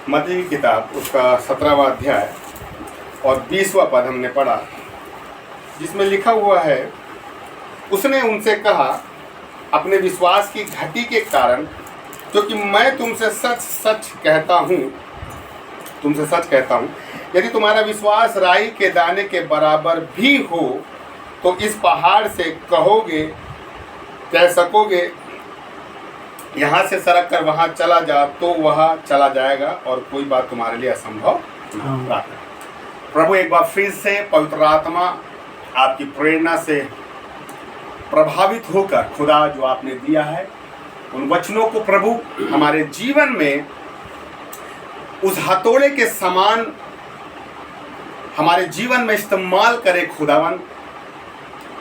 मत्ती की किताब उसका 17वां अध्याय और 20वां पद हमने पढ़ा, जिसमें लिखा हुआ है, उसने उनसे कहा, अपने विश्वास की घटी के कारण, क्योंकि मैं तुमसे सच कहता हूँ, यदि तुम्हारा विश्वास राई के दाने के बराबर भी हो तो इस पहाड़ से कह सकोगे, यहाँ से सरक कर वहाँ चला जा, तो वह चला जाएगा और कोई बात तुम्हारे लिए असंभव नहीं। प्रभु एक बार फिर से पवित्र आत्मा आपकी प्रेरणा से प्रभावित होकर खुदा जो आपने दिया है उन वचनों को प्रभु हमारे जीवन में उस हथौड़े के समान हमारे जीवन में इस्तेमाल करे। खुदावन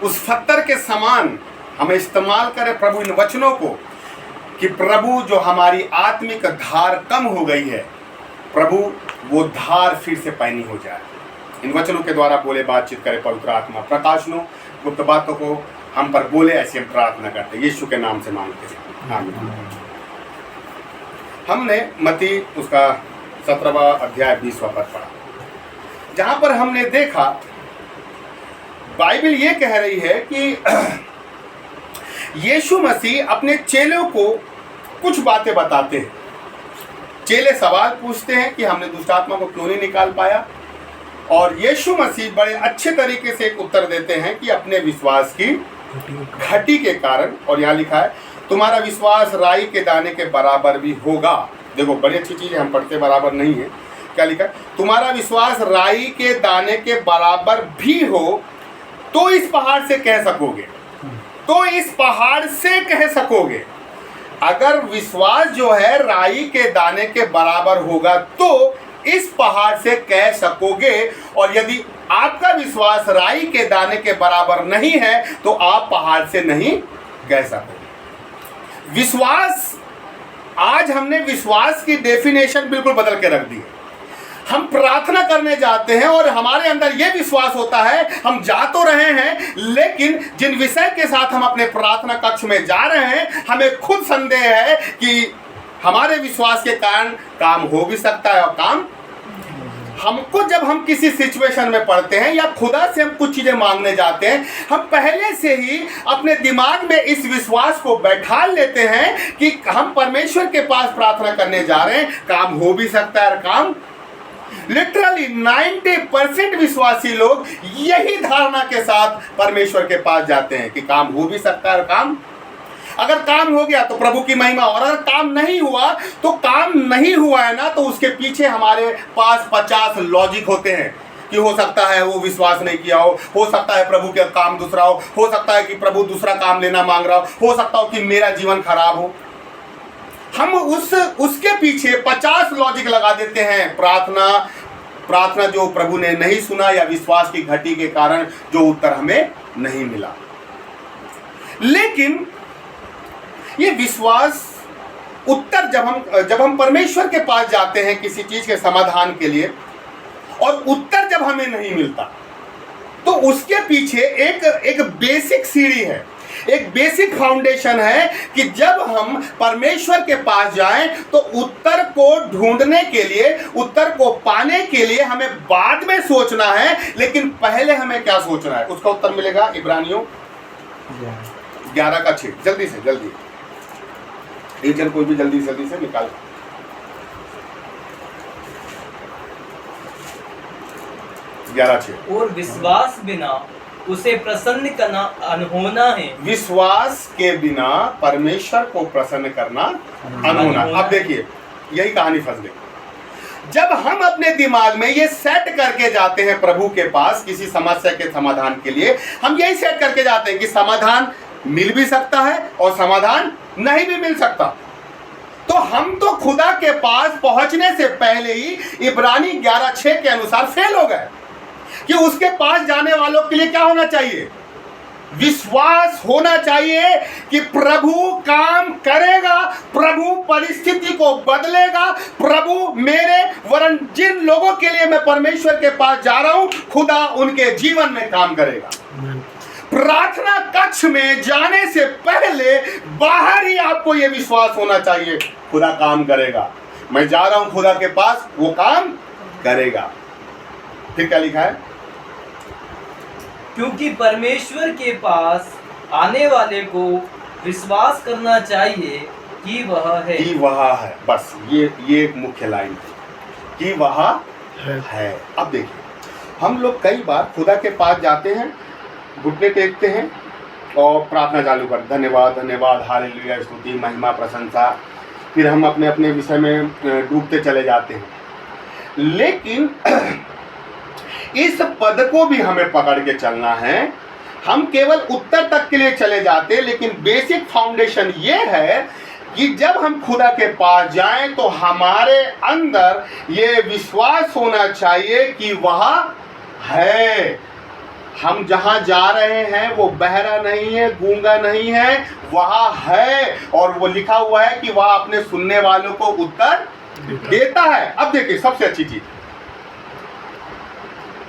उस पत्थर के समान हमें इस्तेमाल करे प्रभु इन वचनों को, कि प्रभु जो हमारी आत्मिक धार कम हो गई है, प्रभु वो धार फिर से पैनी हो जाए। इन वचनों के द्वारा बोले बातचीत करे पवित्र आत्मा, प्रकाशनों गुप्त बातों को हम पर बोले, ऐसी हम प्रार्थना करते यीशु के नाम से मांगते हैं, आमीन। हमने मत्ती उसका 17वां अध्याय 20वां पद पढ़ा, जहां पर हमने देखा बाइबल ये कह रही है कि यीशु मसीह अपने चेलों को कुछ बातें बताते हैं। चेले सवाल पूछते हैं कि हमने दुष्ट आत्मा को क्यों नहीं निकाल पाया, और यीशु मसीह बड़े अच्छे तरीके से एक उत्तर देते हैं कि अपने विश्वास की घटी के कारण। और यहाँ लिखा है, तुम्हारा विश्वास राई के दाने के बराबर भी होगा। देखो बड़ी अच्छी चीज है, हम पढ़ते बराबर नहीं है, क्या लिखा है, तुम्हारा विश्वास राई के दाने के बराबर भी हो तो इस पहाड़ से कह सकोगे, अगर विश्वास जो है राई के दाने के बराबर होगा तो इस पहाड़ से कह सकोगे, और यदि आपका विश्वास राई के दाने के बराबर नहीं है तो आप पहाड़ से नहीं कह सकोगे। विश्वास, आज हमने विश्वास की डेफिनेशन बिल्कुल बदल के रख दी है। हम प्रार्थना करने जाते हैं और हमारे अंदर यह विश्वास होता है, हम जा तो रहे हैं, लेकिन जिन विषय के साथ हम अपने प्रार्थना कक्ष में जा रहे हैं, हमें खुद संदेह है कि हमारे विश्वास के कारण काम हो भी सकता है और काम हमको, जब हम किसी सिचुएशन में पड़ते हैं या खुदा से हम कुछ चीजें मांगने जाते हैं, हम पहले से ही अपने दिमाग में इस विश्वास को बैठा लेते हैं कि हम परमेश्वर के पास प्रार्थना करने जा रहे हैं, काम हो भी सकता है और काम, लिटरली 90% विश्वासी लोग यही धारणा के साथ परमेश्वर के पास जाते हैं कि काम हो भी सकता है और काम, अगर काम हो गया तो प्रभु की महिमा, और अगर काम नहीं हुआ तो काम नहीं हुआ है ना, तो उसके पीछे हमारे पास 50 लॉजिक होते हैं कि हो सकता है वो विश्वास नहीं किया हो सकता है प्रभु का काम दूसरा हो सकता है कि प्रभु दूसरा काम लेना मांग रहा हो सकता हो कि मेरा जीवन खराब हो। हम उसके पीछे 50 लॉजिक लगा देते हैं। प्रार्थना जो प्रभु ने नहीं सुना, या विश्वास की घटी के कारण जो उत्तर हमें नहीं मिला। लेकिन ये विश्वास उत्तर जब हम परमेश्वर के पास जाते हैं किसी चीज के समाधान के लिए, और उत्तर जब हमें नहीं मिलता, तो उसके पीछे एक बेसिक सीढ़ी है, एक बेसिक फाउंडेशन है कि जब हम परमेश्वर के पास जाएं तो उत्तर को ढूंढने के लिए, उत्तर को पाने के लिए हमें बाद में सोचना है, लेकिन पहले हमें क्या सोचना है, उसका उत्तर मिलेगा इब्रानियों 11:6। जल्दी से जल्दी, एक जन कोई भी जल्दी से निकाल। और विश्वास बिना उसे प्रसन्न करना अनहोना है। विश्वास के बिना परमेश्वर को प्रसन्न करना अनहोना। अब देखिए, यही कहानी फंस गई। जब हम अपने दिमाग में ये सेट करके जाते हैं प्रभु के पास किसी समस्या के समाधान के लिए, हम यही सेट करके जाते हैं कि समाधान मिल भी सकता है और समाधान नहीं भी मिल सकता, तो हम तो खुदा के पास पहुंचने से पहले ही इब्रानी 11:6 के अनुसार फेल हो गए। कि उसके पास जाने वालों के लिए क्या होना चाहिए, विश्वास होना चाहिए कि प्रभु काम करेगा, प्रभु परिस्थिति को बदलेगा, प्रभु मेरे वरन जिन लोगों के लिए मैं परमेश्वर के पास जा रहा हूं, खुदा उनके जीवन में काम करेगा। प्रार्थना कक्ष में जाने से पहले बाहर ही आपको यह विश्वास होना चाहिए खुदा काम करेगा। मैं जा रहा हूं खुदा के पास, वो काम करेगा। फिर क्या लिखा है? क्योंकि परमेश्वर के पास आने वाले को विश्वास करना चाहिए कि वह है। कि वह है, बस ये एक मुख्य लाइन है कि वह है। अब देखिए, हम लोग कई बार खुदा के पास जाते हैं, घुटने टेकते हैं और प्रार्थना चालू कर, धन्यवाद धन्यवाद, हालेलुया, स्तुति महिमा प्रशंसा, फिर हम अपने अपने विषय में डूबते चले जाते हैं। लेकिन इस पद को भी हमें पकड़ के चलना है। हम केवल उत्तर तक के लिए चले जाते, लेकिन बेसिक फाउंडेशन ये है कि जब हम खुदा के पास जाएं तो हमारे अंदर ये विश्वास होना चाहिए कि वह है। हम जहां जा रहे हैं वो बहरा नहीं है, गूंगा नहीं है, वह है। और वो लिखा हुआ है कि वह अपने सुनने वालों को उत्तर देता है। अब देखिए, सबसे अच्छी चीज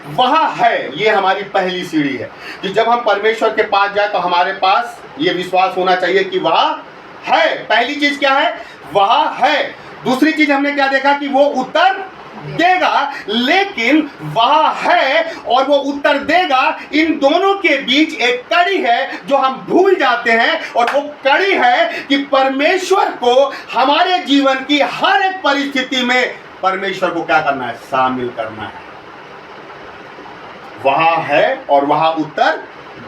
वह है, ये हमारी पहली सीढ़ी है कि जब हम परमेश्वर के पास जाए तो हमारे पास ये विश्वास होना चाहिए कि वह है। पहली चीज क्या है? वह है। दूसरी चीज हमने क्या देखा कि वो उत्तर देगा, लेकिन वह है और वो उत्तर देगा, इन दोनों के बीच एक कड़ी है जो हम भूल जाते हैं, और वो कड़ी है कि परमेश्वर को हमारे जीवन की हर एक परिस्थिति में परमेश्वर को क्या करना है? शामिल करना है। वह है और वह उत्तर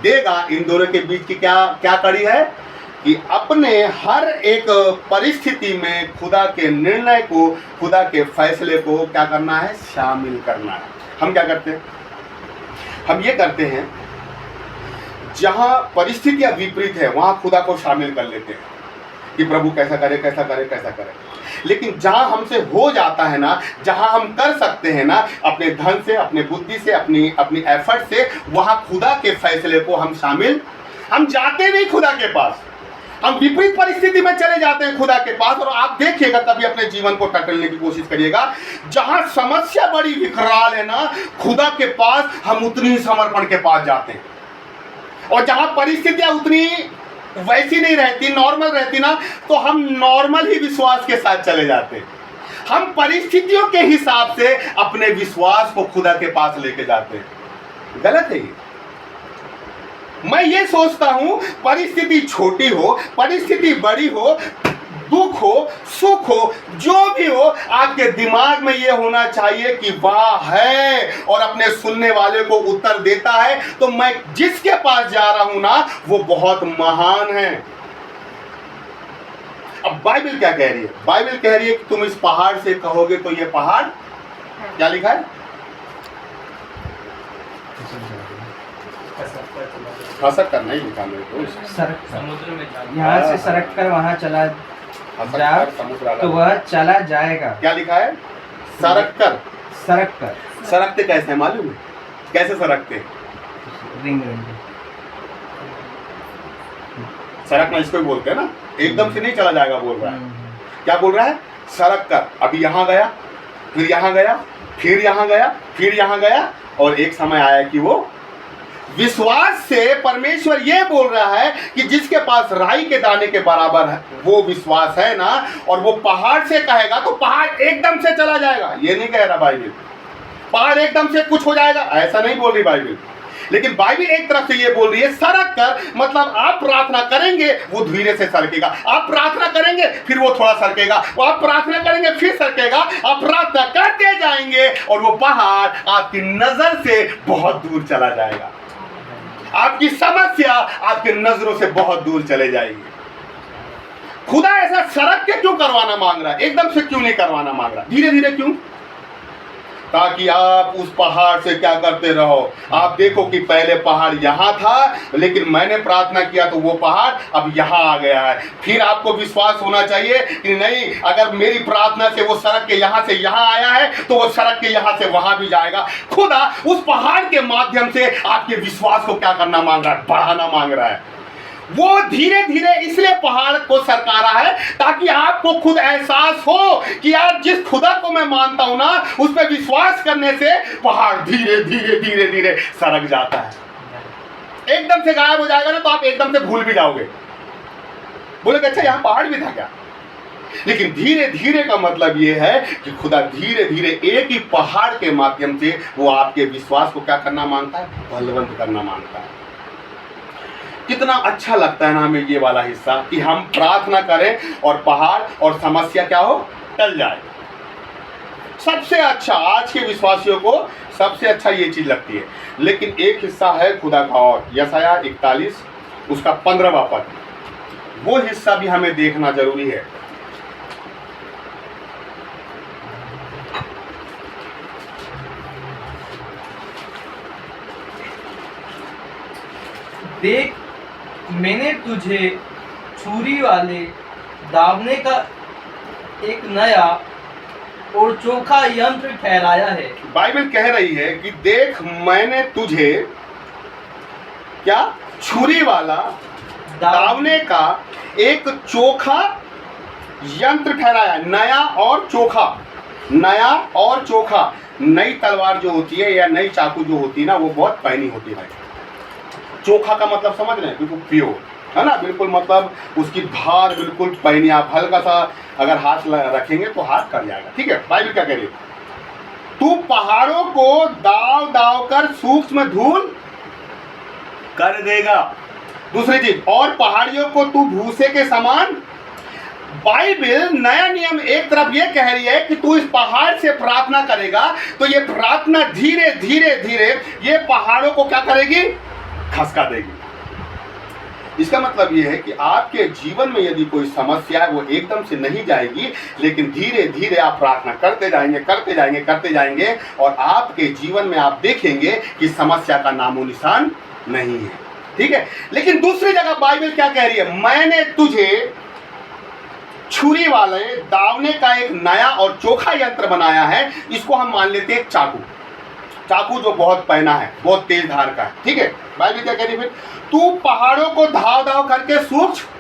देगा। इन दोनों के बीच की क्या कड़ी है कि अपने हर एक परिस्थिति में खुदा के निर्णय को, खुदा के फैसले को क्या करना है? शामिल करना है। हम क्या करते हैं? हम ये करते हैं, जहां परिस्थितियां विपरीत है वहां खुदा को शामिल कर लेते हैं कि प्रभु कैसा करे, कैसा करे, कैसा करे। लेकिन जहां हमसे हो जाता है ना, जहां हम कर सकते हैं ना, अपने धन से, अपने बुद्धि से, अपनी एफर्ट से, वहां खुदा के फैसले को हम जाते नहीं खुदा के पास। हम विपरीत परिस्थिति में चले जाते हैं खुदा के पास। और आप देखिएगा, कभी अपने जीवन को टटोलने की कोशिश करिएगा, जहां समस्या बड़ी विकराल है ना, खुदा के पास हम उतनी ही समर्पण के पास जाते हैं। और जहां परिस्थितियां उतनी वैसी नहीं रहती, नॉर्मल रहती ना, तो हम नॉर्मल ही विश्वास के साथ चले जाते हैं। हम परिस्थितियों के हिसाब से अपने विश्वास को खुदा के पास लेके जाते हैं। गलत है ये। मैं ये सोचता हूं, परिस्थिति छोटी हो, परिस्थिति बड़ी हो, दुख हो, सुख हो, जो भी हो, आपके दिमाग में ये होना चाहिए कि वह है और अपने सुनने वाले को उत्तर देता है। तो मैं जिसके पास जा रहा हूं ना, वो बहुत महान है। अब बाइबल क्या कह रही है? बाइबल कह रही है कि तुम इस पहाड़ से कहोगे तो ये पहाड़, क्या लिखा है? खसक कर नहीं लिखा मेरे को, समुद्र में यहाँ से सरक कर वहाँ चला जा, तो वह चला जाएगा। क्या लिखा है? सरक कर। सरक कर। सरकते कैसे है मालूम है? कैसे सरकते? Ring ring. सरकना इसको ही बोलते हैं ना, एकदम से नहीं चला जाएगा बोल रहा है। क्या बोल रहा है? सरक कर। अभी यहाँ गया, फिर यहाँ गया, फिर यहाँ गया, फिर यहाँ गया, और एक समय आया कि वो विश्वास से परमेश्वर ये बोल रहा है कि जिसके पास राई के दाने के बराबर है वो विश्वास है ना, और वो पहाड़ से कहेगा तो पहाड़ एकदम से चला जाएगा। ये नहीं कह रहा बाइबल, पहाड़ एकदम से कुछ हो जाएगा, ऐसा नहीं बोल रही बाइबल। लेकिन बाइबल एक तरफ से ये बोल रही है सरक कर, मतलब आप प्रार्थना करेंगे वो धीरे से सरकेगा, आप प्रार्थना करेंगे फिर वो थोड़ा सरकेगा, आप प्रार्थना करेंगे फिर सरकेगा, आप प्रार्थना करते जाएंगे और वो पहाड़ आपकी नजर से बहुत दूर चला जाएगा। आपकी समस्या आपके नजरों से बहुत दूर चले जाएगी। खुदा ऐसा सरक के क्यों करवाना मांग रहा है? एकदम से क्यों नहीं करवाना मांग रहा? धीरे धीरे क्यों? ताकि आप उस पहाड़ से क्या करते रहो। आप देखो कि पहले पहाड़ यहाँ था, लेकिन मैंने प्रार्थना किया तो वो पहाड़ अब यहाँ आ गया है। फिर आपको विश्वास होना चाहिए कि नहीं, अगर मेरी प्रार्थना से वो सड़क के यहाँ से यहाँ आया है तो वो सड़क के यहाँ से वहाँ भी जाएगा। खुदा उस पहाड़ के माध्यम से आपके विश्वास को क्या करना मांग रहा है? बढ़ाना मांग रहा है। वो धीरे धीरे इसलिए पहाड़ को सरका रहा है ताकि आपको खुद एहसास हो कि यार जिस खुदा को मैं मानता हूं ना, उस पर विश्वास करने से पहाड़ धीरे धीरे धीरे धीरे सरक जाता है। एकदम से गायब हो जाएगा ना तो आप एकदम से भूल भी जाओगे, बोले अच्छा यहाँ पहाड़ भी था क्या। लेकिन धीरे धीरे का मतलब ये है कि खुदा धीरे धीरे एक ही पहाड़ के माध्यम से वो आपके विश्वास को क्या करना मांगता है, बलवंत करना मांगता है। कितना अच्छा लगता है ना हमें ये वाला हिस्सा कि हम प्रार्थना करें और पहाड़ और समस्या क्या हो, टल जाए। सबसे अच्छा आज के विश्वासियों को सबसे अच्छा ये चीज लगती है। लेकिन एक हिस्सा है खुदा का और, यशायाह 41 उसका 15वां पद, वो हिस्सा भी हमें देखना जरूरी है। देख, मैंने तुझे छुरी वाले दावने का एक नया और चोखा यंत्र ठहराया है। बाइबल कह रही है कि देख मैंने तुझे क्या, छुरी वाला दावने का एक चोखा यंत्र ठहराया। नया और चोखा, नया और चोखा। नई तलवार जो होती है या नई चाकू जो होती है ना, वो बहुत पैनी होती है। चोखा का मतलब समझ रहे हैं, बिल्कुल प्योर है ना, बिल्कुल मतलब उसकी धार बिल्कुल पैनी। आप हल्का सा अगर हाथ रखेंगे तो हाथ कट जाएगा। ठीक है, बाइबल क्या कह रही है, तू पहाड़ों को दाव दाव कर सूक्ष्म धूल कर देगा। दूसरी चीज, और पहाड़ियों को तू भूसे के समान। बाइबल नया नियम एक तरफ ये कह रही है कि तू इस पहाड़ से प्रार्थना करेगा तो ये प्रार्थना धीरे धीरे धीरे ये पहाड़ों को क्या करेगी, खसका देगी। इसका मतलब ये है कि आपके जीवन में यदि कोई समस्या है वो एकदम से नहीं जाएगी, लेकिन धीरे धीरे आप प्रार्थना करते जाएंगे करते जाएंगे करते जाएंगे और आपके जीवन में आप देखेंगे कि समस्या का नामो निशान नहीं है। ठीक है, लेकिन दूसरी जगह बाइबल क्या कह रही है, मैंने तुझे छुरी वाले दावने का एक नया और चोखा यंत्र बनाया है। इसको हम मान लेते हैं एक चाकू, चाकू जो बहुत पैना है, बहुत तेज धार का है। ठीक है, बाइबल क्या कह रही है, फिर तू पहाड़ों को धाव धाव करके सूक्ष्म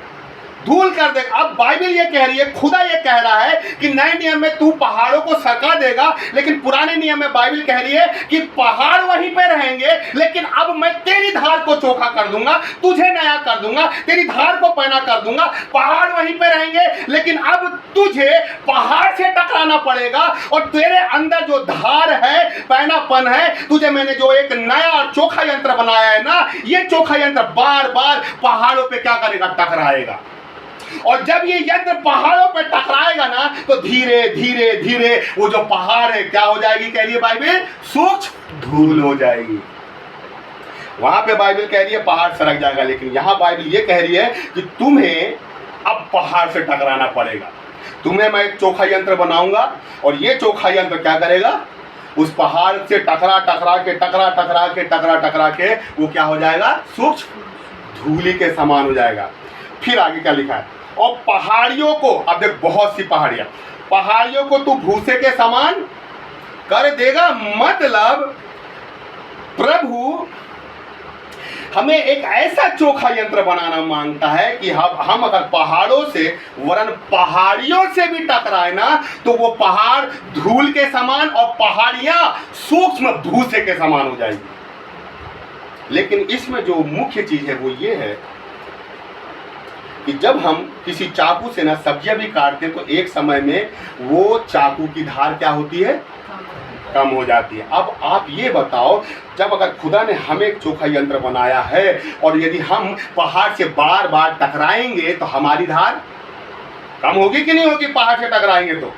धूल कर दे। अब बाइबल ये कह रही है, खुदा ये कह रहा है कि नए नियम में तू पहाड़ों को सरका देगा, लेकिन पुराने नियम में बाइबल कह रही है कि पहाड़ वहीं पे रहेंगे, लेकिन अब मैं तेरी धार को चोखा कर दूंगा, तुझे नया कर दूंगा, तेरी धार को पैना कर दूंगा। पहाड़ वहीं पे रहेंगे, लेकिन अब तुझे पहाड़ से टकराना पड़ेगा और तेरे अंदर जो धार है, पैनापन है, तुझे मैंने जो एक नया और चोखा यंत्र बनाया है ना, ये चोखा यंत्र बार बार पहाड़ों पे क्या करेगा, टकराएगा। और जब ये यंत्र पहाड़ों पर टकराएगा ना तो धीरे धीरे धीरे वो जो पहाड़ है क्या हो जाएगी, कह रही है बाइबल, सूक्ष्म धूल हो जाएगी। वहां पे बाइबल कह रही है पहाड़ सरक जाएगा, लेकिन यहां बाइबल ये कह रही है कि तुम्हें अब पहाड़ से टकराना पड़ेगा। तुम्हें मैं एक चोखा यंत्र बनाऊंगा और ये चोखा यंत्र क्या करेगा, उस पहाड़ से टकरा टकरा के वो क्या हो जाएगा, सूक्ष्म धूली के समान हो जाएगा। फिर आगे क्या लिखा है, और पहाड़ियों को, अब देख बहुत सी पहाड़ियां, पहाड़ियों को तू भूसे के समान कर देगा। मतलब प्रभु हमें एक ऐसा चोखा यंत्र बनाना मांगता है कि हम अगर पहाड़ों से वरन पहाड़ियों से भी टकराए ना तो वो पहाड़ धूल के समान और पहाड़ियां सूक्ष्म भूसे के समान हो जाएगी। लेकिन इसमें जो मुख्य चीज है वो ये है कि जब हम किसी चाकू से ना सब्जियां भी काटते तो एक समय में वो चाकू की धार क्या होती है, कम हो जाती है। अब आप ये बताओ, जब अगर खुदा ने हमें एक चोखा यंत्र बनाया है और यदि हम पहाड़ से बार बार टकराएंगे तो हमारी धार कम होगी कि नहीं होगी, पहाड़ से टकराएंगे तो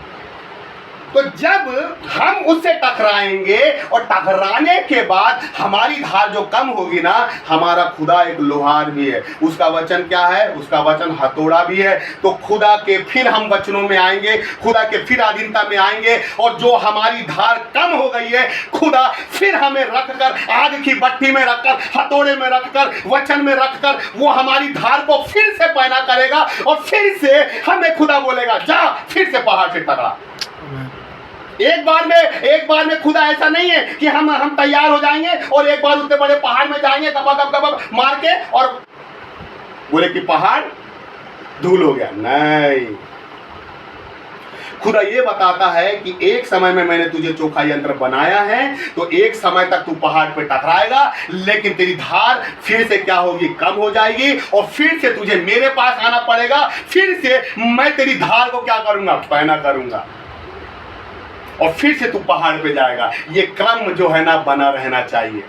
जब हम उससे टकराएंगे और टकराने के बाद हमारी धार जो कम होगी ना, हमारा खुदा एक लोहार भी है, उसका वचन क्या है, उसका वचन हथौड़ा भी है। तो खुदा के फिर हम वचनों में आएंगे, खुदा के फिर अधीनता में आएंगे और जो हमारी धार कम हो गई है खुदा फिर हमें रखकर आग की भट्टी में रखकर, हथौड़े में रखकर, वचन में रखकर वो हमारी धार को फिर से पैना करेगा और फिर से हमें खुदा बोलेगा जा फिर से पहाड़ से टकरा। एक बार में खुदा ऐसा नहीं है कि हम तैयार हो जाएंगे और एक बार उतने बड़े पहाड़ में जाएंगे गबा मार के और बोले कि पहाड़ धूल हो गया। नहीं, खुदा ये बताता है कि एक समय में मैंने तुझे चोखा यंत्र बनाया है, तो एक समय तक तू पहाड़ पे टकराएगा, लेकिन तेरी धार फिर से क्या होगी, कम हो जाएगी, और फिर से तुझे मेरे पास आना पड़ेगा, फिर से मैं तेरी धार को क्या करूंगा, पैना करूंगा, और फिर से तू पहाड़ पे जाएगा। ये क्रम जो है ना बना रहना चाहिए।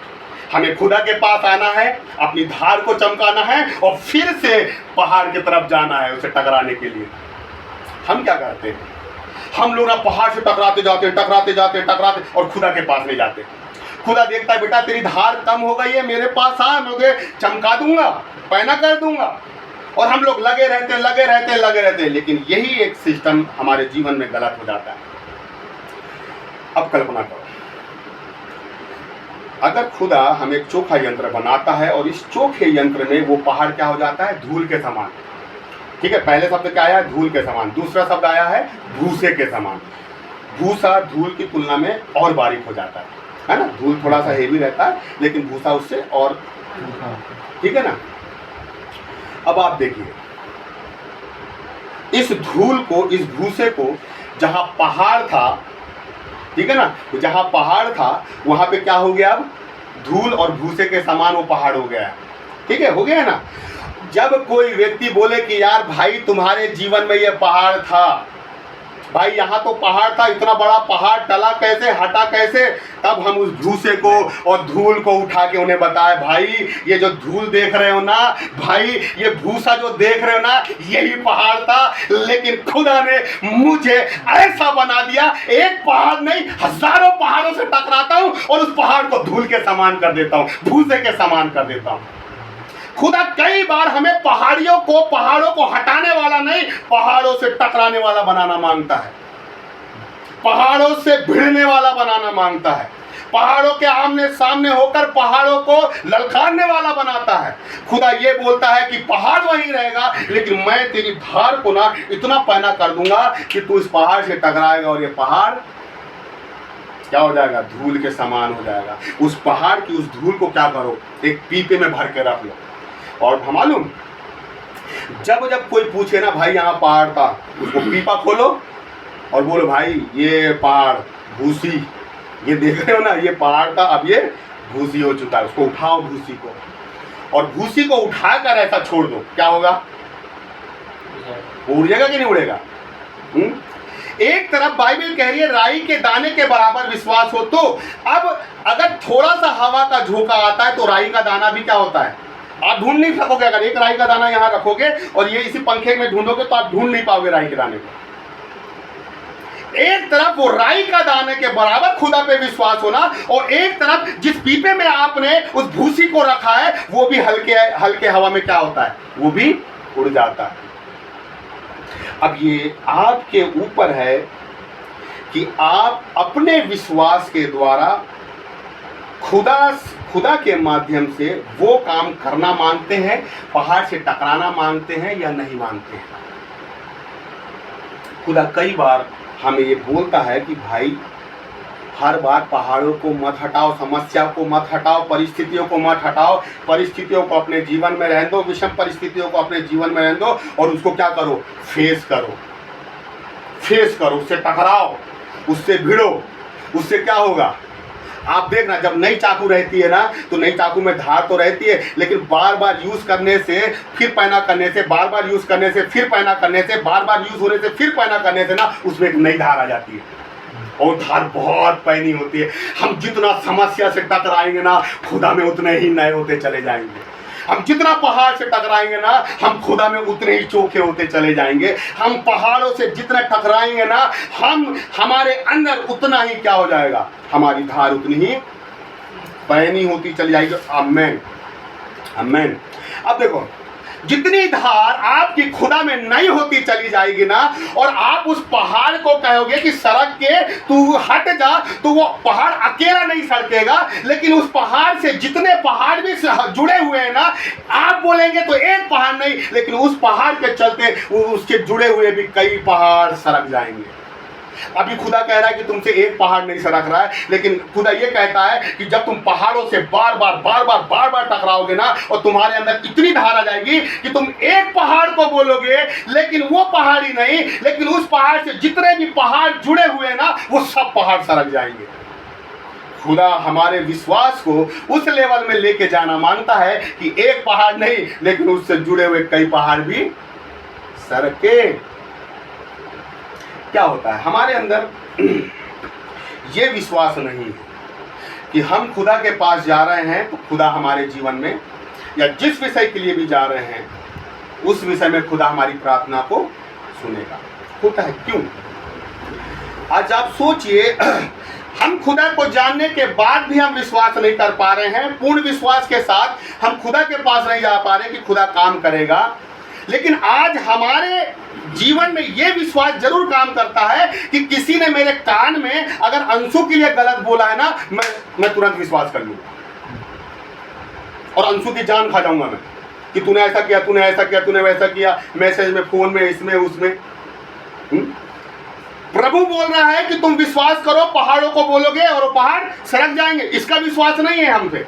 हमें खुदा के पास आना है, अपनी धार को चमकाना है, और फिर से पहाड़ की तरफ जाना है उसे टकराने के लिए। हम क्या करते हैं, हम लोग ना पहाड़ से टकराते जाते टकराते और खुदा के पास नहीं जाते। खुदा देखता है बेटा तेरी धार कम हो गई है, मेरे पास आ, मैं तुझे चमका दूंगा, पैना कर दूंगा, और हम लोग लगे रहते हैं। लेकिन यही एक सिस्टम हमारे जीवन में गलत हो जाता है। अब कल्पना करो, अगर खुदा हमें एक चोखा यंत्र बनाता है और इस चोखे यंत्र में वो पहाड़ क्या हो जाता है, धूल के समान। ठीक है, पहले शब्द क्या आया, धूल के समान। दूसरा शब्द आया है भूसे के समान। भूसा धूल की तुलना में और बारीक हो जाता है ना। धूल थोड़ा सा हेवी रहता है, लेकिन भूसा उससे और, ठीक है ना। अब आप देखिए, इस धूल को, इस भूसे को, जहां पहाड़ था, ठीक है ना, जहां पहाड़ था वहां पे क्या हो गया, अब धूल और भूसे के समान वो पहाड़ हो गया। ठीक है, हो गया ना। जब कोई व्यक्ति बोले कि यार भाई तुम्हारे जीवन में ये पहाड़ था, भाई यहाँ तो पहाड़ था, इतना बड़ा पहाड़ टला कैसे, हटा कैसे, तब हम उस भूसे को और धूल को उठा के उन्हें बताए, भाई ये जो धूल देख रहे हो ना, भाई ये भूसा जो देख रहे हो ना, यही पहाड़ था, लेकिन खुदा ने मुझे ऐसा बना दिया, एक पहाड़ नहीं हजारों पहाड़ों से टकराता हूँ और उस पहाड़ को धूल के समान कर देता हूँ, भूसे के समान कर देता हूँ। खुदा कई बार हमें पहाड़ों को हटाने वाला नहीं, पहाड़ों से टकराने वाला बनाना मांगता है, पहाड़ों से भिड़ने वाला बनाना मांगता है, पहाड़ों के आमने सामने होकर पहाड़ों को ललकारने वाला बनाता है। खुदा ये बोलता है कि पहाड़ वहीं रहेगा, लेकिन मैं तेरी धार को ना इतना पैना कर दूंगा कि तू इस पहाड़ से टकराएगा और ये पहाड़ क्या हो जाएगा, धूल के समान हो जाएगा। उस पहाड़ की उस धूल को क्या करो, एक पीपे में भर के रख लो। और मालूम, जब कोई पूछे ना भाई यहाँ पहाड़ था, उसको पीपा खोलो और बोलो भाई ये पहाड़ भूसी, ये देख रहे हो ना, ये पहाड़ था, अब ये भूसी हो चुका है। उसको उठाओ भूसी को, और भूसी को उठाकर ऐसा छोड़ दो, क्या होगा, उड़ जाएगा कि नहीं उड़ेगा। एक तरफ बाइबल कह रही है राई के दाने के बराबर विश्वास हो, तो अब अगर थोड़ा सा हवा का झोंका आता है तो राई का दाना भी क्या होता है, आप ढूंढ नहीं सकोगे। अगर एक राई का दाना यहाँ रखोगे और ये इसी पंखे में ढूंढोगे तो आप ढूंढ नहीं पाओगे राई के दाने को। एक तरफ वो राई का दाने के बराबर खुदा पे विश्वास होना, और एक तरफ जिस पीपे में आपने उस भूसी को रखा है वो भी हल्के हवा में क्या होता है, वो भी उड़ जाता है। अब ये आपके ऊपर है कि आप अपने विश्वास के द्वारा खुदा के माध्यम से वो काम करना मांगते हैं, पहाड़ से टकराना मांगते हैं या नहीं मांगते हैं। खुदा कई बार हमें ये बोलता है कि भाई हर बार पहाड़ों को मत हटाओ, समस्या को मत हटाओ, परिस्थितियों को मत हटाओ, परिस्थितियों को अपने जीवन में रहने दो, विषम परिस्थितियों को अपने जीवन में रहने दो, और उसको क्या करो, फेस करो, उससे टकराओ, उससे भिड़ो। उससे क्या होगा, आप देखना, जब नई चाकू रहती है ना, तो नई चाकू में धार तो रहती है, लेकिन बार बार यूज करने से, फिर पैना करने से, बार बार यूज करने से, फिर पैना करने से, बार बार यूज होने से, फिर पैना करने से ना, उसमें एक नई धार आ जाती है, और धार बहुत पैनी होती है। हम जितना समस्या से टकराएंगे ना, खुदा में उतने ही नए होते चले जाएंगे। हम जितना पहाड़ से टकराएंगे ना, हम खुदा में उतने ही चोखे होते चले जाएंगे। हम पहाड़ों से जितना टकराएंगे ना, हमारे अंदर उतना ही क्या हो जाएगा, हमारी धार उतनी ही पैनी होती चली जाएगी। आमीन, आमीन। अब देखो, जितनी धार आपकी खुदा में नहीं होती चली जाएगी ना, और आप उस पहाड़ को कहोगे कि सड़क के तू हट जा, तो वो पहाड़ अकेला नहीं सड़केगा, लेकिन उस पहाड़ से जितने पहाड़ भी जुड़े हुए हैं ना, आप बोलेंगे तो एक पहाड़ नहीं, लेकिन उस पहाड़ के चलते उसके जुड़े हुए भी कई पहाड़ सड़क जाएंगे। अभी खुदा कह रहा है कि तुमसे एक पहाड़ नहीं सरक रहा है, लेकिन खुदा ये कहता है कि जब तुम पहाड़ों से बार बार टकराओगे ना, और तुम्हारे अंदर इतनी धार आ जाएगी कि तुम एक पहाड़ को बोलोगे, लेकिन वो पहाड़ ही नहीं, लेकिन उस पहाड़ से जितने भी पहाड़ जुड़े हुए हैं ना, वो सब पहाड़ सरक जाएंगे। खुदा हमारे विश्वास को उस लेवल में लेके जाना मांगता है कि एक पहाड़ नहीं, लेकिन उससे जुड़े हुए कई पहाड़ भी सरके। क्या होता है हमारे अंदर ये विश्वास नहीं है कि हम खुदा के पास जा रहे हैं तो खुदा हमारे जीवन में, या जिस विषय के लिए भी जा रहे हैं उस विषय में खुदा हमारी प्रार्थना को सुनेगा। होता है क्यों? आज आप सोचिए, हम खुदा को जानने के बाद भी हम विश्वास नहीं कर पा रहे हैं, पूर्ण विश्वास के साथ हम खुदा के पास नहीं जा पा रहे कि खुदा काम करेगा। लेकिन आज हमारे जीवन में यह विश्वास जरूर काम करता है कि किसी ने मेरे कान में अगर अंशु के लिए गलत बोला है ना, मैं तुरंत विश्वास कर लूंगा और अंशु की जान खा जाऊंगा मैं कि तूने ऐसा किया, तूने ऐसा किया, तूने वैसा किया, मैसेज में, फोन में, इसमें उसमें। प्रभु बोल रहा है कि तुम विश्वास करो, पहाड़ों को बोलोगे और वो पहाड़ सरक जाएंगे। इसका विश्वास नहीं है हम पे।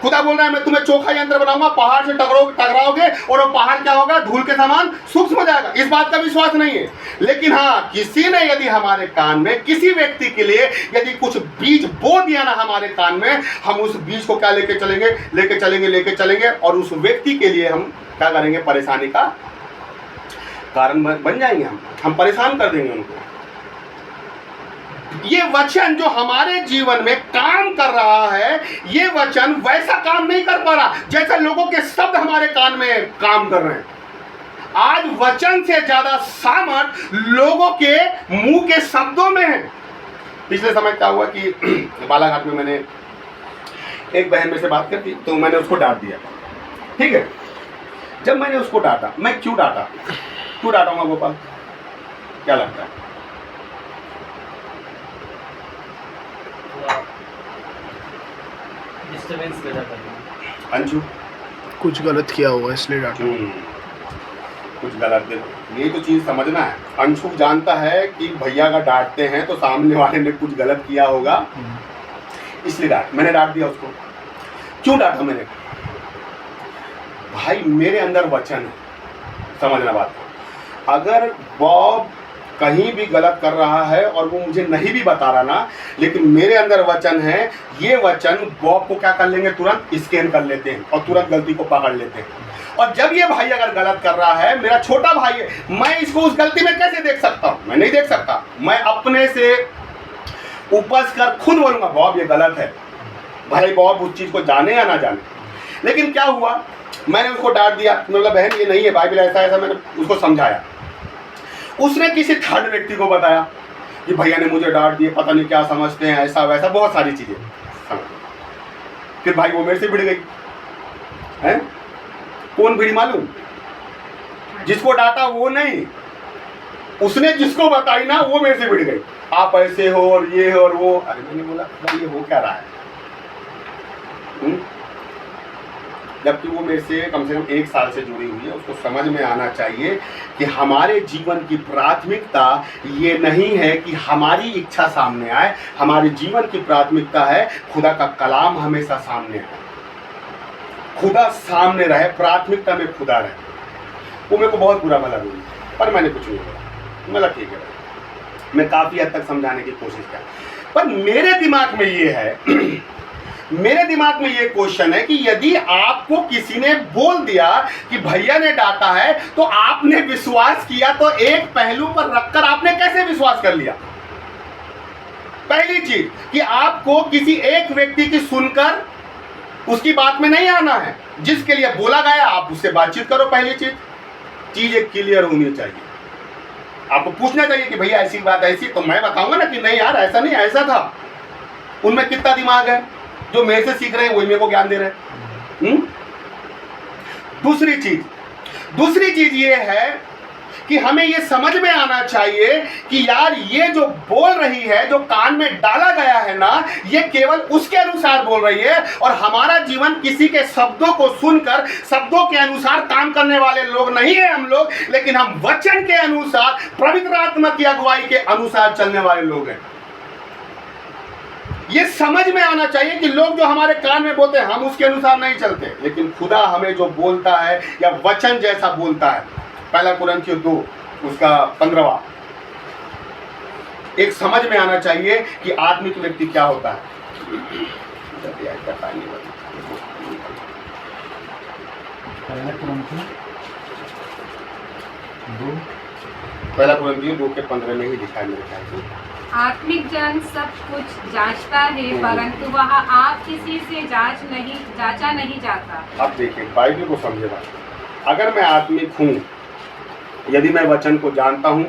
खुदा बोल रहा है मैं तुम्हें चोखा यंत्र बनाऊंगा, पहाड़ से टकराओगे और वो पहाड़ क्या होगा, धूल के समान सूक्ष्म हो जाएगा। इस बात का विश्वास नहीं है। लेकिन हाँ, किसी ने यदि हमारे कान में, किसी व्यक्ति के लिए यदि कुछ बीज बो दिया ना हमारे कान में, हम उस बीज को क्या लेके चलेंगे और उस व्यक्ति के लिए हम क्या करेंगे, परेशानी का कारण बन जाएंगे। हम परेशान कर देंगे उनको। ये वचन जो हमारे जीवन में काम कर रहा है, ये वचन वैसा काम नहीं कर पा रहा जैसा लोगों के शब्द हमारे कान में काम कर रहे हैं। आज वचन से ज्यादा सामर्थ लोगों के मुंह के शब्दों में है। पिछले समय क्या हुआ कि बालाघाट में मैंने एक बहन में से बात करती, तो मैंने उसको डांट दिया। ठीक है, जब मैंने उसको डांटा, मैं क्यों डांटाऊंगा गोपाल, क्या लगता है? अंशु कुछ गलत किया होगा इसलिए डांटा। कुछ गलत, ये तो चीज समझना है। अंशु जानता है कि भैया का डांटते हैं तो सामने वाले ने कुछ गलत किया होगा, इसलिए मैंने डांट दिया उसको। क्यों डांटा मैंने? भाई मेरे अंदर वचन है, समझना बात। अगर बॉब कहीं भी गलत कर रहा है और वो मुझे नहीं भी बता रहा ना, लेकिन मेरे अंदर वचन है, ये वचन बॉब को क्या कर लेंगे, तुरंत स्कैन कर लेते हैं और तुरंत गलती को पकड़ लेते हैं। और जब ये भाई अगर गलत कर रहा है, मेरा छोटा भाई है, मैं इसको उस गलती में कैसे देख सकता हूँ? मैं नहीं देख सकता। मैं अपने से उपज कर खुद बोलूंगा बॉब ये गलत है, भले बॉब उस चीज को जाने या ना जाने। लेकिन क्या हुआ, मैंने उसको डांट दिया, मतलब बहन ये नहीं है, बाइबल ऐसा, मैंने उसको समझाया। उसने किसी थर्ड व्यक्ति को बताया कि भैया ने मुझे डांट दिए, पता नहीं क्या समझते हैं, ऐसा वैसा बहुत सारी चीजें। फिर भाई वो मेरे से भिड़ गई है। कौन भिड़ी मालूम? जिसको डांटा वो नहीं, उसने जिसको बताई ना वो मेरे से भिड़ गई। आप ऐसे हो और ये हो और वो। अरे मैंने बोला भाई ये हो क्या रहा है? जबकि वो मेरे से कम 1 साल से जुड़ी हुई है। उसको समझ में आना चाहिए कि हमारे जीवन की प्राथमिकता ये नहीं है कि हमारी इच्छा सामने आए। हमारे जीवन की प्राथमिकता है खुदा का कलाम हमेशा सामने आए, खुदा सामने रहे, प्राथमिकता में खुदा रहे। वो मेरे को बहुत बुरा भला हुई, पर मैंने कुछ नहीं बोला। मतलब ठीक है, मैं काफ़ी हद तक समझाने की कोशिश किया, पर मेरे दिमाग में ये है मेरे दिमाग में ये क्वेश्चन है कि यदि आपको किसी ने बोल दिया कि भैया ने डांटा है, तो आपने विश्वास किया, तो एक पहलू पर रखकर आपने कैसे विश्वास कर लिया? पहली चीज कि आपको किसी एक व्यक्ति की सुनकर उसकी बात में नहीं आना है। जिसके लिए बोला गया आप उससे बातचीत करो। पहली चीज एक क्लियर होनी चाहिए। आपको पूछना चाहिए कि भैया ऐसी बात ऐसी, तो मैं बताऊंगा ना कि नहीं यार ऐसा नहीं, ऐसा था। उनमें कितना दिमाग है, जो मेरे से सीख रहे हैं वही मेरे को ज्ञान दे रहे हैं। दूसरी चीज ये है कि हमें ये समझ में आना चाहिए कि यार ये जो बोल रही है, जो कान में डाला गया है ना, ये केवल उसके अनुसार बोल रही है, और हमारा जीवन किसी के शब्दों को सुनकर शब्दों के अनुसार काम करने वाले लोग नहीं है हम लोग, लेकिन हम वचन के अनुसार, पवित्र आत्मा की अगुवाई के अनुसार चलने वाले लोग हैं। ये समझ में आना चाहिए कि लोग जो हमारे कान में बोलते हैं हम उसके अनुसार नहीं चलते, लेकिन खुदा हमें जो बोलता है या वचन जैसा बोलता है। पहला कुरिन्थियों 2 उसका 15वां, एक समझ में आना चाहिए कि आत्मिक व्यक्ति क्या होता है। पहला कुरिन्थियों 2 के 15 में ही लिखा है मेरे ख्याल से। आत्मिक जन सब कुछ जांचता है, परंतु वह आप किसी से जांचा नहीं जाता। अब देखिए बाइबल को समझेगा। अगर मैं आत्मिक हूँ, यदि मैं वचन को जानता हूँ,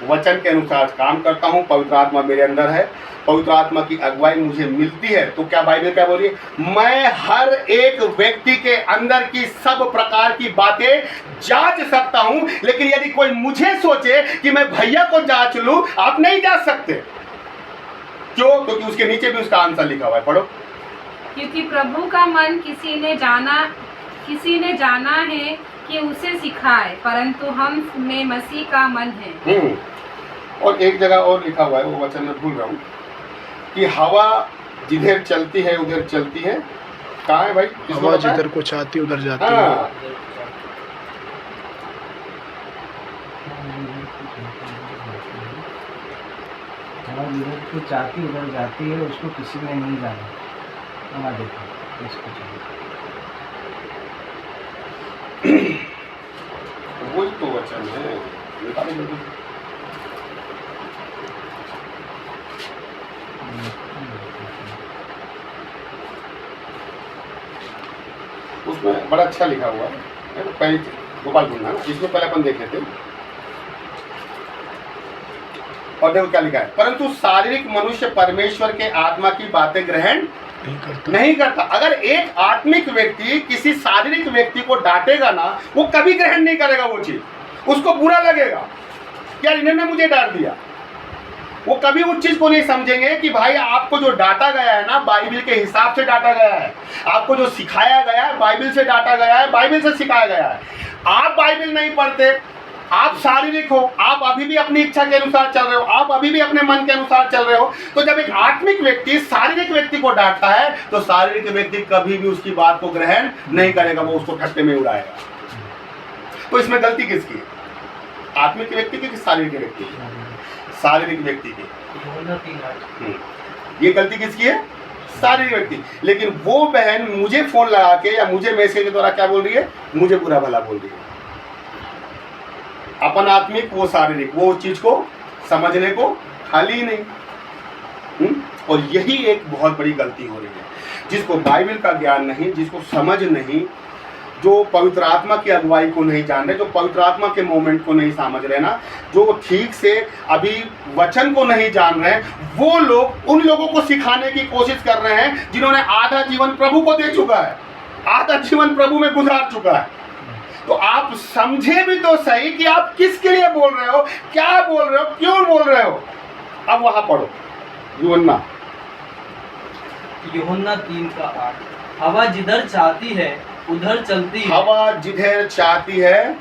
वचन के अनुसार काम करता हूँ, पवित्र आत्मा मेरे अंदर है, पवित्र आत्मा की अगुवाई मुझे मिलती है, तो क्या बाइबल क्या बोल रही है? मैं हर एक व्यक्ति के अंदर की सब प्रकार की बातें जांच सकता हूं। लेकिन यदि कोई मुझे सोचे कि मैं भैया को जांच लूं, आप नहीं जांच सकते। क्यों? क्योंकि उसके नीचे भी उसका आंसर लिखा हुआ है, पढ़ो। क्योंकि प्रभु का मन किसी ने जाना है कि उसे सिखाए, परंतु हम में मसीह का मन है। और एक जगह और लिखा हुआ है, वो वचन मैं भूल रहा हूँ, कि हवा जिधर चलती है उधर चलती है। कहाँ है भाई? हवा जिधर को चाहती उधर जाती है। हाँ, हवा जिधर को चाहती उधर जाती है, उसको किसी ने नहीं जाना। हवा देखो इसको वही तो वचन है। निकालो जल्दी। उसमें बड़ा अच्छा लिखा हुआ है, पहले गोपाल गुंडा ना, इसमें पहले अपन देख लेते। और देखो क्या लिखा है, परंतु शारीरिक मनुष्य परमेश्वर के आत्मा की बातें ग्रहण नहीं करता। अगर एक आत्मिक व्यक्ति किसी शारीरिक व्यक्ति को डांटेगा ना, वो कभी ग्रहण नहीं करेगा वो चीज, उसको बुरा लगेगा, यार इन्होंने मुझे डांट दिया। वो कभी उस चीज को नहीं समझेंगे कि भाई आपको जो डांटा गया है ना, बाइबल के हिसाब से डांटा गया है, आपको जो सिखाया गया है बाइबल से डांटा गया है, बाइबल से सिखाया गया है। आप बाइबल नहीं पढ़ते, आप शारीरिक हो, आप अभी भी अपनी इच्छा के अनुसार चल रहे हो, आप अभी भी अपने मन के अनुसार चल रहे हो। तो जब एक आत्मिक व्यक्ति शारीरिक व्यक्ति को डांटता है, तो शारीरिक व्यक्ति कभी भी उसकी बात को ग्रहण नहीं करेगा, वो उसको ठट्टे में उड़ाएगा। तो इसमें गलती किसकी है? आत्मिक व्यक्ति की कि शारीरिक व्यक्ति की? शारीरिक व्यक्ति की। ये गलती किसकी है? शारीरिक व्यक्ति। लेकिन वो बहन मुझे फोन लगा के या मुझे मैसेज के द्वारा क्या बोल रही है? मुझे बुरा भला बोल रही है। अपन आत्मिक, वो शारीरिक, वो चीज को समझने को खाली नहीं। और यही एक बहुत बड़ी गलती हो रही है, जिसको बाइबल का ज्ञान नहीं, जिसको समझ नहीं, जो पवित्र आत्मा की अगुवाई को नहीं जान रहे, जो पवित्र आत्मा के मोमेंट को नहीं समझ रहे ना, जो ठीक से अभी वचन को नहीं जान रहे, वो लोग उन लोगों को सिखाने की कोशिश कर रहे हैं जिन्होंने आधा जीवन प्रभु को दे चुका है, आधा जीवन प्रभु में गुजार चुका है। तो आप समझे भी तो सही कि आप किसके लिए बोल रहे हो, क्या बोल रहे हो, क्यों बोल रहे हो। अब वहां पढ़ो यूहन्ना 3:8। हवा जिधर चाहती है उधर चलती है, हवा जिधर चाहती है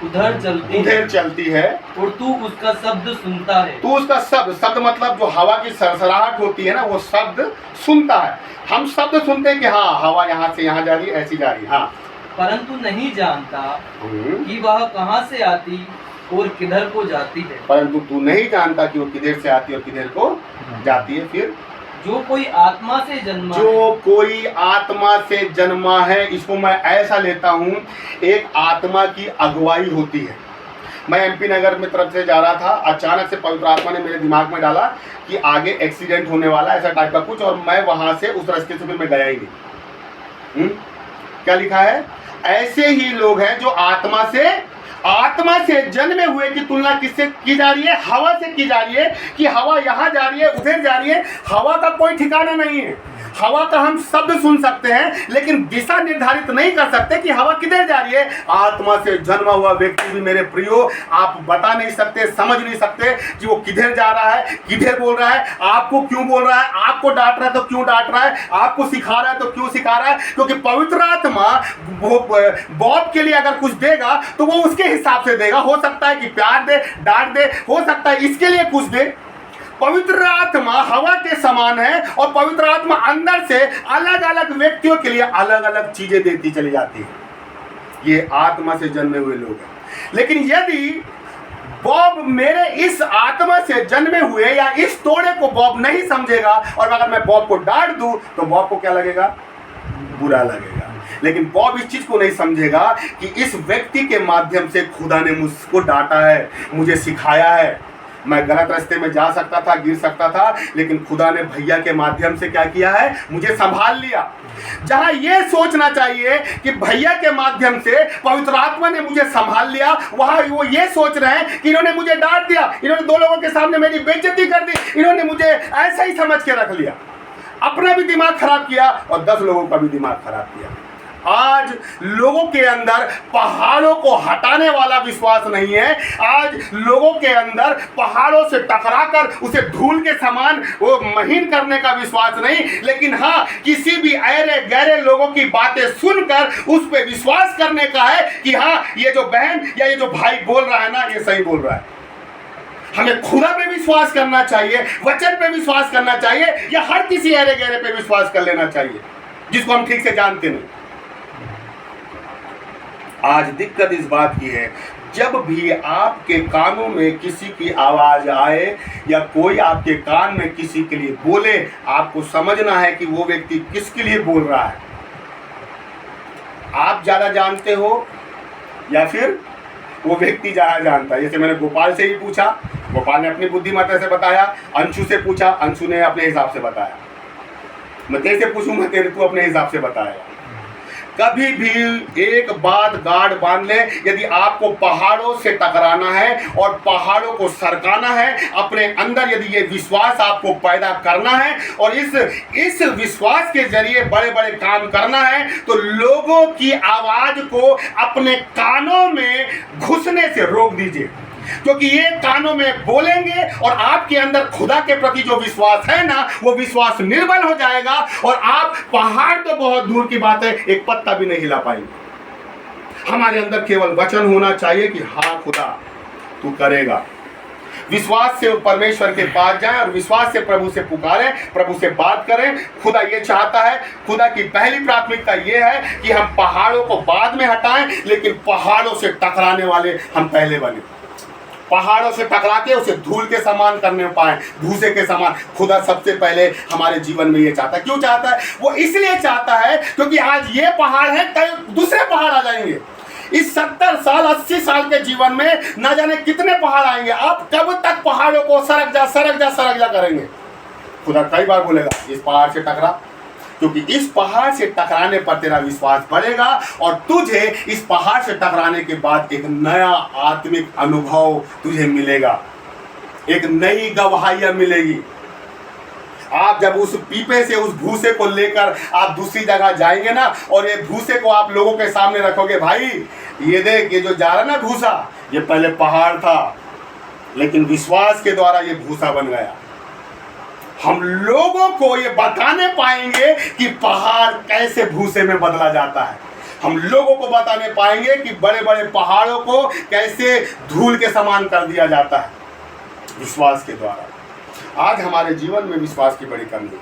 उधर चलती है, और तू उसका शब्द सुनता है। तू उसका शब्द मतलब जो हवा की सरसराहट होती है ना, वो शब्द सुनता है। हम शब्द सुनते हैं कि हाँ हवा यहाँ से यहाँ जा रही है, ऐसी जा रही है, हाँ, परंतु नहीं जानता कि वह कहाँ से आती और किधर को जाती है। परंतु तू नहीं जानता कि वो किधर से आती है और किधर को जाती है। फिर जो कोई आत्मा से जन्मा जो कोई आत्मा से जन्मा है, इसको मैं ऐसा लेता हूँ, एक आत्मा की अगुवाई होती है। मैं एमपी नगर में तरफ से जा रहा था, अचानक से पवित्र आत्मा ने मेरे दिमाग में डाला कि आगे एक्सीडेंट होने वाला, ऐसा टाइप का कुछ, और मैं वहां से उस रास्ते से फिर मैं गया ही नहीं। क्या लिखा है? ऐसे ही लोग हैं जो आत्मा से जन्मे हुए की तुलना किससे की जा रही है? हवा से की जा रही है, कि हवा यहाँ जा रही है, उधर जा रही है। हवा का कोई ठिकाना नहीं है, हवा का हम शब्द सुन सकते हैं लेकिन दिशा निर्धारित नहीं कर सकते कि हवा किधर जा रही है। आत्मा से जन्मा हुआ व्यक्ति भी मेरे प्रियो, आप बता नहीं सकते, समझ नहीं सकते कि वो किधर जा रहा है, किधर बोल रहा है, आपको क्यों बोल रहा है, आपको डांट रहा है तो क्यों डांट रहा है, आपको सिखा रहा है तो क्यों सिखा रहा है। क्योंकि पवित्र आत्मा बॉब के लिए अगर कुछ देगा तो वो उसके हिसाब से देगा। हो सकता है कि प्यार दे, डांट दे, हो सकता है इसके लिए कुछ दे। पवित्र आत्मा हवा के समान है और पवित्र आत्मा अंदर से अलग अलग व्यक्तियों के लिए अलग अलग चीजें देती चली जाती है। ये आत्मा से जन्मे हुए लोग हैं। लेकिन यदि बॉब मेरे इस आत्मा से जन्मे हुए या इस तोड़े को बॉब नहीं समझेगा और अगर मैं बॉब को डांट दूं तो बॉब को क्या लगेगा? बुरा लगेगा। लेकिन बॉब इस चीज को नहीं समझेगा कि इस व्यक्ति के माध्यम से खुदा ने मुझको डांटा है, मुझे सिखाया है। मैं गलत रास्ते में जा सकता था, गिर सकता था, लेकिन खुदा ने भैया के माध्यम से क्या किया है? मुझे संभाल लिया। जहां ये सोचना चाहिए कि भैया के माध्यम से पवित्र आत्मा ने मुझे संभाल लिया, वहां वो ये सोच रहे हैं कि इन्होंने मुझे डांट दिया, इन्होंने 2 लोगों के सामने मेरी बेइज्जती कर दी, इन्होंने मुझे ऐसा ही समझ के रख लिया। अपना भी दिमाग खराब किया और 10 लोगों का भी दिमाग खराब किया। आज लोगों के अंदर पहाड़ों को हटाने वाला विश्वास नहीं है। आज लोगों के अंदर पहाड़ों से टकराकर उसे धूल के समान वो महीन करने का विश्वास नहीं, लेकिन हाँ, किसी भी ऐरे गहरे लोगों की बातें सुनकर उस पर विश्वास करने का है कि हाँ, ये जो बहन या ये जो भाई बोल रहा है ना, ये सही बोल रहा है। हमें खुदा पे विश्वास करना चाहिए, वचन पे विश्वास करना चाहिए, या हर किसी ऐरे गहरे पे विश्वास कर लेना चाहिए जिसको हम ठीक से जानते नहीं। आज दिक्कत इस बात की है, जब भी आपके कानों में किसी की आवाज आए या कोई आपके कान में किसी के लिए बोले, आपको समझना है कि वो व्यक्ति किसके लिए बोल रहा है। आप ज्यादा जानते हो या फिर वो व्यक्ति ज्यादा जानता है। जैसे मैंने गोपाल से ही पूछा, गोपाल ने अपनी बुद्धिमत्ता से बताया, अंशु से पूछा, अंशु ने अपने हिसाब से बताया, मैं तेरे से पूछूंगा, तेरे तू अपने हिसाब से बताएगा। कभी भी एक बात गाढ़ बांध ले, यदि आपको पहाड़ों से टकराना है और पहाड़ों को सरकाना है, अपने अंदर यदि ये विश्वास आपको पैदा करना है और इस विश्वास के जरिए बड़े बड़े काम करना है, तो लोगों की आवाज को अपने कानों में घुसने से रोक दीजिए। क्योंकि ये कानों में बोलेंगे और आपके अंदर खुदा के प्रति जो विश्वास है ना, वो विश्वास निर्बल हो जाएगा और आप पहाड़ तो बहुत दूर की बात है, एक पत्ता भी नहीं हिला पाएंगे। हमारे अंदर केवल वचन होना चाहिए कि हाँ खुदा तू करेगा। विश्वास से परमेश्वर के पास जाएं और विश्वास से प्रभु से पुकारें, प्रभु से बात करें। खुदा ये चाहता है, खुदा की पहली प्राथमिकता ये है कि हम पहाड़ों को बाद में हटाएं, लेकिन पहाड़ों से टकराने वाले हम पहले बने। पहाड़ों से टकरा के उसे धूल के समान करने पाए, भूसे के समान। खुदा सबसे पहले हमारे जीवन में ये चाहता है। क्यों चाहता है? वो इसलिए चाहता है क्योंकि आज ये पहाड़ है, कल दूसरे पहाड़ आ जाएंगे। इस 70 साल 80 साल के जीवन में ना जाने कितने पहाड़ आएंगे। आप कब तक पहाड़ों को सरक जा करेंगे? खुदा कई बार बोलेगा इस पहाड़ से टकरा, क्योंकि इस पहाड़ से टकराने पर तेरा विश्वास बढ़ेगा और तुझे इस पहाड़ से टकराने के बाद एक नया आत्मिक अनुभव तुझे मिलेगा, एक नई गवाहियां मिलेगी। आप जब उस पीपे से उस भूसे को लेकर आप दूसरी जगह जाएंगे ना, और ये भूसे को आप लोगों के सामने रखोगे, भाई ये देख, ये जो जा रहा ना भूसा, ये पहले पहाड़ था, लेकिन विश्वास के द्वारा ये भूसा बन गया। हम लोगों को ये बताने पाएंगे कि पहाड़ कैसे भूसे में बदला जाता है। हम लोगों को बताने पाएंगे कि बड़े बड़े पहाड़ों को कैसे धूल के समान कर दिया जाता है विश्वास के द्वारा। आज हमारे जीवन में विश्वास की बड़ी कमी है।